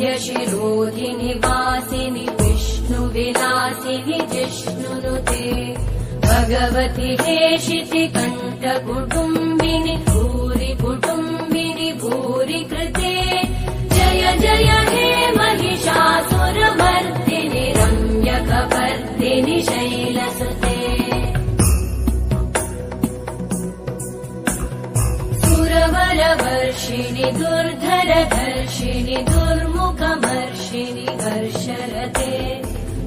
श्रीवरविन्ध्यशिरोधिनि वासिनि विष्णुविलासिनि जिष्णुनुते भगवति हेशिति कण्ठकुटुम्बिनि भूरि कुटुम्बिनि भूरि कृते जय जय हे महिषासुरमर्दिनि रम्यकपर्दिनि शैलसुते सुरवरवर्षिणि दुर्धरधर्षिणि दुर्मुखमर्षिणि हर्षरते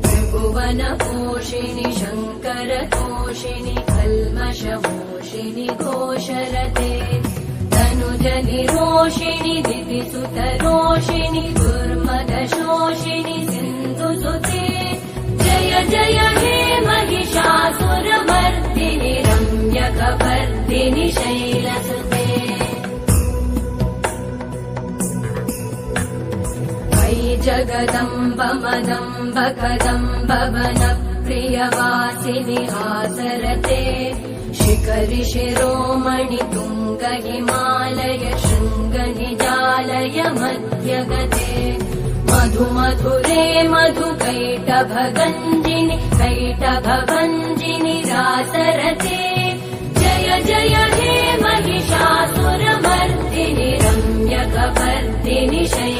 त्रिभुवनपोषिणि शङ्करतोषिणि कल्मषमोषिणि घोषरते तनुजनिरोषिणि दितिसुतरोषिणि दुर्मदशोषिणि सिन्धुसुते जय जय हे महिषासुरमर्दिनि रम्यकपर्दिनि शैलसुते जगदम्ब मदम्ब कदम्ब वनप्रियवासिनि हासरते शिखरि शिरोमणि तुङ्ग हिमालय शृङ्ग निजालय मध्यगते मधुमधुरे मधुकैटभगञ्जिनि कैटभभञ्जिनि रासरते जय जय हे महिषासुरमर्दिनि रम्यकपर्दिनि शैलसुते